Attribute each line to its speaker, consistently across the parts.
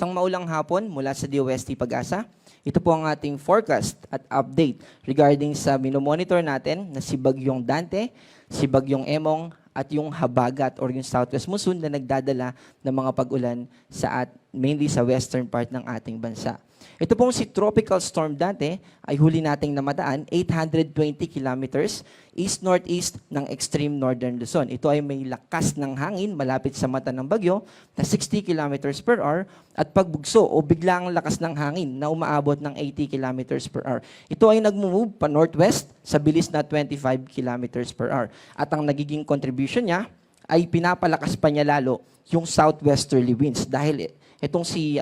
Speaker 1: Isang maulang hapon mula sa DOST Pag-asa. Ito po ang ating forecast at update regarding sa minomonitor natin na si Bagyong Dante, si Bagyong Emong, at yung habagat or yung southwest monsoon na nagdadala ng mga pag-ulan mainly sa western part ng ating bansa. Ito pong si Tropical Storm Dante ay huli nating namadaan 820 kilometers east-northeast ng extreme northern Luzon. Ito ay may lakas ng hangin malapit sa mata ng bagyo na 60 kilometers per hour at pagbugso o biglang lakas ng hangin na umaabot ng 80 kilometers per hour. Ito ay nagmumove pa northwest sa bilis na 25 kilometers per hour. At ang nagiging contribution niya ay pinapalakas pa niya lalo yung southwesterly winds dahil itong si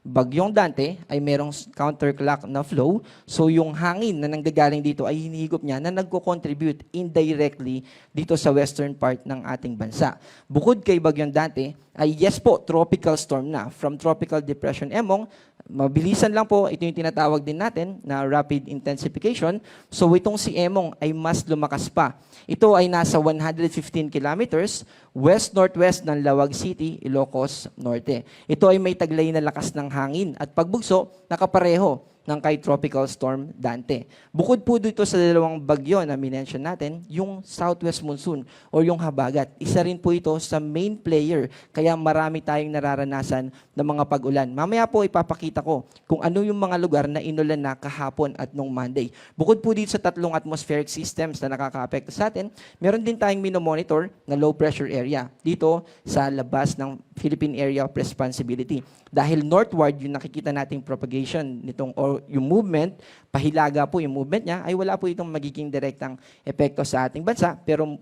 Speaker 1: Bagyong Dante ay merong counterclock na flow. So yung hangin na nanggagaling dito ay hinihigop niya na nagko-contribute indirectly dito sa western part ng ating bansa. Bukod kay Bagyong Dante, ay yes po, tropical storm na. From Tropical Depression Emong, mabilisan lang po, ito yung tinatawag din natin na rapid intensification. So itong si Emong ay mas lumakas pa. Ito ay nasa 115 kilometers west-northwest ng Lawag City, Ilocos Norte. Ito ay may taglay na lakas ng hangin at pagbugso nakapareho ng kay Tropical Storm Dante. Bukod po dito sa dalawang bagyo na minention natin, yung southwest monsoon o yung habagat, isa rin po ito sa main player kaya marami tayong nararanasan ng mga pag-ulan. Mamaya po ipapakita ko kung ano yung mga lugar na inulan na kahapon at nung Monday. Bukod po dito sa tatlong atmospheric systems na nakaka-apekto sa atin, meron din tayong minomonitor na low pressure area dito sa labas ng Philippine Area of Responsibility. Dahil northward yung nakikita nating propagation nitong or yung movement, pahilaga po yung movement niya, ay wala po itong magiging direktang epekto sa ating bansa, pero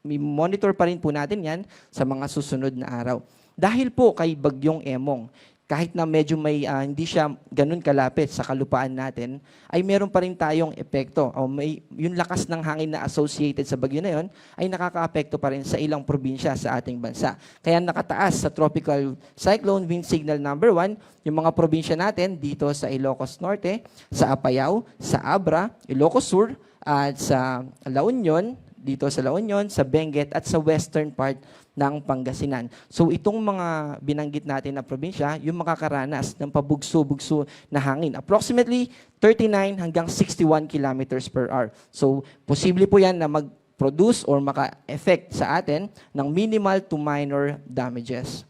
Speaker 1: monitor pa rin po natin yan sa mga susunod na araw. Dahil po kay Bagyong Emong, kahit na medyo hindi siya ganun kalapit sa kalupaan natin, ay meron pa rin tayong epekto. O yung lakas ng hangin na associated sa bagyo na yon ay nakaka-apekto pa rin sa ilang probinsya sa ating bansa. Kaya nakataas sa Tropical Cyclone Wind Signal number 1, yung mga probinsya natin dito sa Ilocos Norte, sa Apayao, sa Abra, Ilocos Sur, at sa La Union, dito sa La Union, sa Benguet, at sa western part ng Pangasinan. So itong mga binanggit natin na probinsya, yung makakaranas ng pabugso-bugso na hangin. Approximately 39 hanggang 61 kilometers per hour. So posible po yan na mag-produce or maka-effect sa atin ng minimal to minor damages.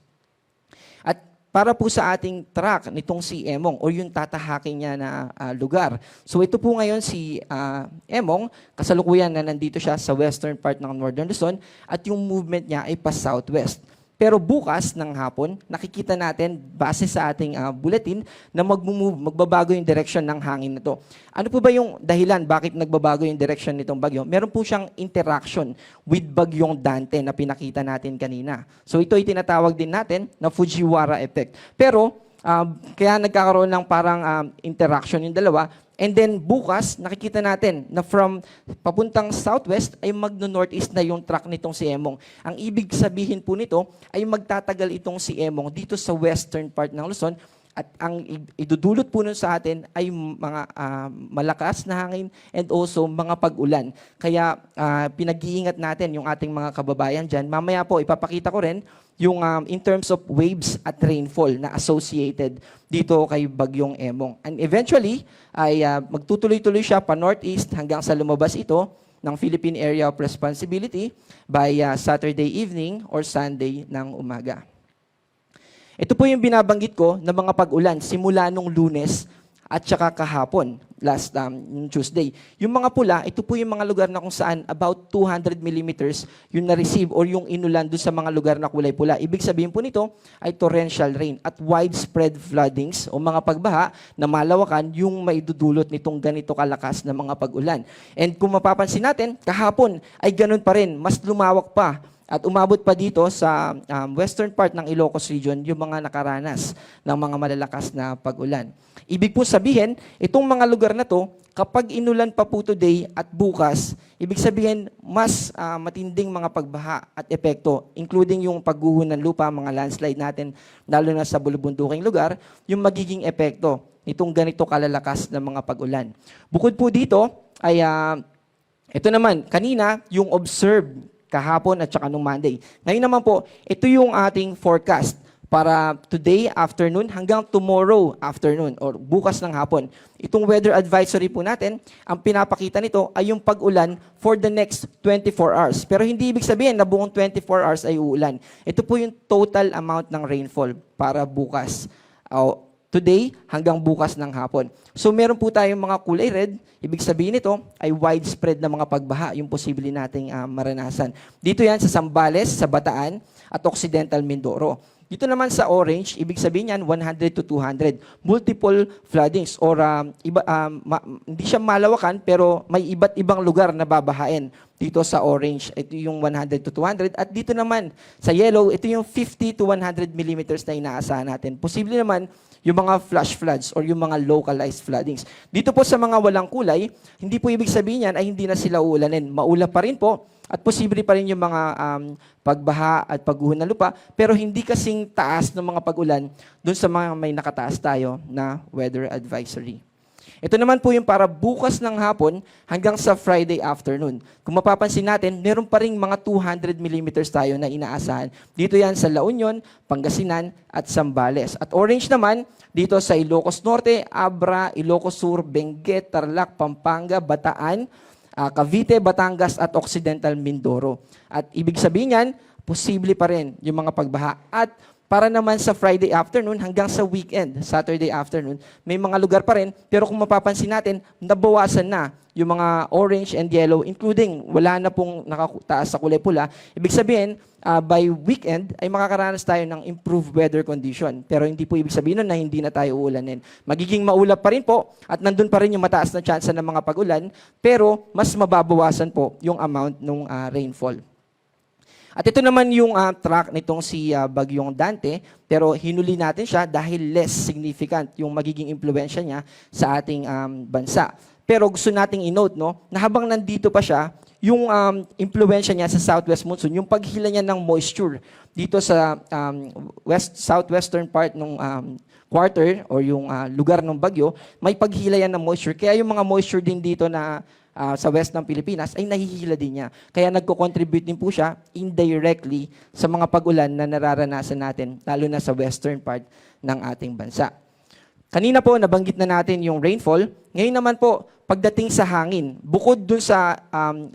Speaker 1: At para po sa ating track nitong si Emong o yung tatahakin niya na lugar. So ito po ngayon si Emong, kasalukuyan na nandito siya sa western part ng Northern Luzon at yung movement niya ay pa-southwest. Pero bukas ng hapon, nakikita natin base sa ating bulletin na magbabago yung direction ng hangin na to. Ano po ba yung dahilan bakit nagbabago yung direction nitong bagyo? Meron po siyang interaction with Bagyong Dante na pinakita natin kanina. So ito ay tinatawag din natin na Fujiwara effect. Pero kaya nagkakaroon ng parang interaction yung dalawa. And then bukas, nakikita natin na from papuntang southwest ay magno-northeast na yung track nitong si Emong. Ang ibig sabihin po nito ay magtatagal itong si Emong dito sa western part ng Luzon at ang idudulot po nun sa atin ay mga malakas na hangin and also mga pag-ulan. Kaya pinag-iingat natin yung ating mga kababayan dyan. Mamaya po ipapakita ko rin yung in terms of waves at rainfall na associated dito kay Bagyong Emong. And eventually, ay magtutuloy-tuloy siya pa northeast hanggang sa lumabas ito ng Philippine Area of Responsibility by Saturday evening or Sunday ng umaga. Ito po yung binabanggit ko na mga pag-ulan simula nung Lunes at saka kahapon, last Tuesday. Yung mga pula, ito po yung mga lugar na kung saan about 200 millimeters yung na-receive or yung inulan doon sa mga lugar na kulay pula. Ibig sabihin po nito ay torrential rain at widespread floodings o mga pagbaha na malawakan yung maidudulot nitong ganito kalakas na mga pag-ulan. And kung mapapansin natin, kahapon ay ganun pa rin, mas lumawak pa. At umabot pa dito sa western part ng Ilocos region yung mga nakaranas ng mga malalakas na pag-ulan. Ibig po sabihin, itong mga lugar na to, kapag inulan pa po today at bukas, ibig sabihin mas matinding mga pagbaha at epekto, including yung pagguho ng lupa, mga landslide natin, lalo na sa bulubunduking lugar, yung magiging epekto nitong ganito kalalakas na mga pag-ulan. Bukod po dito, ay ito naman, kanina, yung observed kahapon at saka nung Monday. Ngayon naman po, ito yung ating forecast para today afternoon hanggang tomorrow afternoon or bukas ng hapon. Itong weather advisory po natin, ang pinapakita nito ay yung pag-ulan for the next 24 hours. Pero hindi ibig sabihin na buong 24 hours ay uulan. Ito po yung total amount ng rainfall para bukas. Today hanggang bukas ng hapon. So meron po tayong mga kulay red, ibig sabihin nito ay widespread na mga pagbaha yung posible nating maranasan. Dito yan sa Zambales, sa Bataan at Occidental Mindoro. Dito naman sa orange, ibig sabihin yan 100 to 200. Multiple floodings or hindi siya malawakan pero may iba't ibang lugar na babahain. Dito sa orange, ito yung 100 to 200. At dito naman sa yellow, ito yung 50 to 100 millimeters na inaasahan natin. Posible naman yung mga flash floods or yung mga localized floodings. Dito po sa mga walang kulay, hindi po ibig sabihin yan ay hindi na sila uulanin. Maula pa rin po at posible pa rin yung mga pagbaha at pagguho ng lupa, pero hindi kasing taas ng mga pag-ulan dun sa mga may nakataas tayo na weather advisory. Ito naman po yung para bukas ng hapon hanggang sa Friday afternoon. Kung mapapansin natin, meron pa rin mga 200 millimeters tayo na inaasahan. Dito yan sa La Union, Pangasinan, at Zambales. At orange naman, dito sa Ilocos Norte, Abra, Ilocos Sur, Benguet, Tarlac, Pampanga, Bataan, Cavite, Batangas, at Occidental Mindoro. At ibig sabihin yan, posible pa rin yung mga pagbaha. At para naman sa Friday afternoon hanggang sa weekend, Saturday afternoon, may mga lugar pa rin, pero kung mapapansin natin, nabawasan na yung mga orange and yellow, including wala na pong nakataas sa kulay pula. Ibig sabihin, by weekend ay makakaranas tayo ng improved weather condition. Pero hindi po ibig sabihin nun na hindi na tayo uulanin. Magiging maulap pa rin po at nandun pa rin yung mataas na tsansa ng mga pag-ulan, pero mas mababawasan po yung amount ng rainfall. At ito naman yung track nitong si Bagyong Dante, pero hinuli natin siya dahil less significant yung magiging impluensya niya sa ating bansa. Pero gusto nating i-note na habang nandito pa siya, yung impluensya niya sa southwest monsoon, yung paghila niya ng moisture dito sa southwestern part ng quarter or yung lugar ng bagyo, may paghila yan ng moisture. Kaya yung mga moisture din dito na sa west ng Pilipinas ay nahihila din niya. Kaya nagko-contribute din po siya indirectly sa mga pag-ulan na nararanasan natin, lalo na sa western part ng ating bansa. Kanina po, nabanggit na natin yung rainfall. Ngayon naman po, pagdating sa hangin, bukod dun sa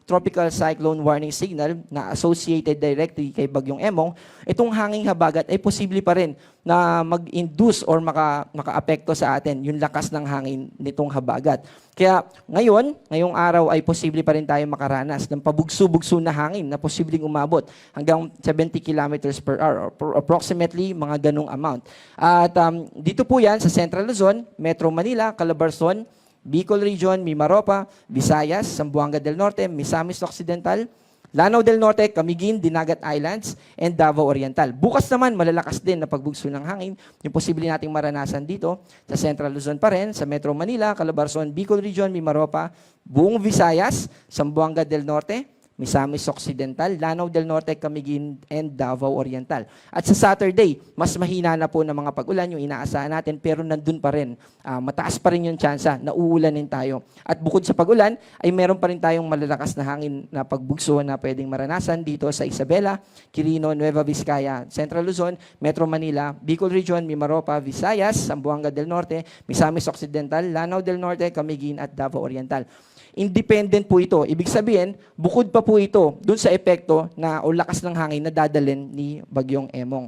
Speaker 1: tropical cyclone warning signal na associated directly kay Bagyong Emong, itong hanging habagat ay posible pa rin na mag-induce or maka-apekto sa atin yung lakas ng hangin nitong habagat. Kaya ngayong araw ay posible pa rin tayo makaranas ng pabugso-bugso na hangin na posibleng umabot hanggang 70 kilometers per hour or approximately mga ganong amount. At dito po yan sa Central Luzon, Metro Manila, Calabarzon, Bicol Region, Mimaropa, Visayas, Zamboanga del Norte, Misamis Occidental, Lanao del Norte, Camiguin, Dinagat Islands, and Davao Oriental. Bukas naman, malalakas din na pagbugso ng hangin. Yung posible nating maranasan dito sa Central Luzon pa rin, sa Metro Manila, Calabarzon, Bicol Region, Mimaropa, buong Visayas, Zamboanga del Norte, Misamis Occidental, Lanao del Norte, Camiguin, and Davao Oriental. At sa Saturday, mas mahina na po ng mga pag-ulan yung inaasahan natin, pero nandun pa rin. Mataas pa rin yung tsansa na uulanin tayo. At bukod sa pag-ulan, ay meron pa rin tayong malalakas na hangin na pagbugso na pwedeng maranasan dito sa Isabela, Quirino, Nueva Vizcaya, Central Luzon, Metro Manila, Bicol Region, Mimaropa, Visayas, Zamboanga del Norte, Misamis Occidental, Lanao del Norte, Camiguin, at Davao Oriental. Independent po ito. Ibig sabihin, bukod pa po ito dun sa epekto na o lakas ng hangin na dadalhin ni Bagyong Emong.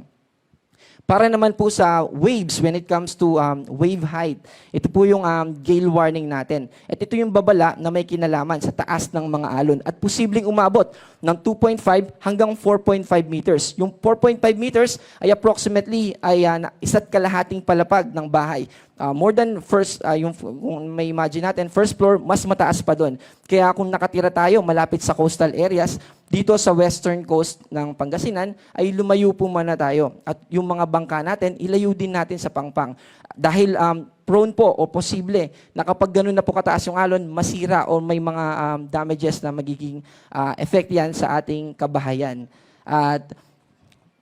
Speaker 1: Para naman po sa waves when it comes to wave height, ito po yung gale warning natin. At ito yung babala na may kinalaman sa taas ng mga alon at posibleng umabot ng 2.5 hanggang 4.5 meters. Yung 4.5 meters ay approximately ay isa't kalahating palapag ng bahay. More than kung may imagine natin, first floor, mas mataas pa doon. Kaya kung nakatira tayo malapit sa coastal areas, dito sa western coast ng Pangasinan, ay lumayo po muna tayo. At yung mga bangka natin, ilayo din natin sa pangpang. Dahil prone po o posible na kapag ganun na po kataas yung alon, masira o may mga damages na magiging effect yan sa ating kabahayan. At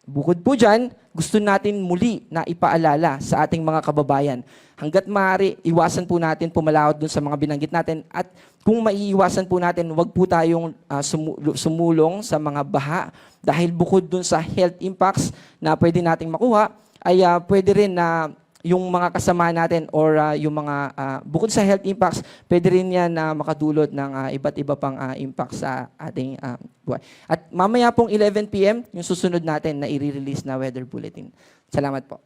Speaker 1: bukod po dyan, gusto natin muli na ipaalala sa ating mga kababayan. Hanggat maaari, iwasan po natin pumalawad dun sa mga binanggit natin. At kung maiiwasan po natin, wag po tayong sumulong sa mga baha. Dahil bukod dun sa health impacts na pwede nating makuha, ay pwede rin na yung mga kasama natin or yung mga bukod sa health impacts, pwede rin yan na makadulot ng iba't iba pang impacts sa ating buhay. At mamaya pong 11 p.m., yung susunod natin na i-release na weather bulletin. Salamat po.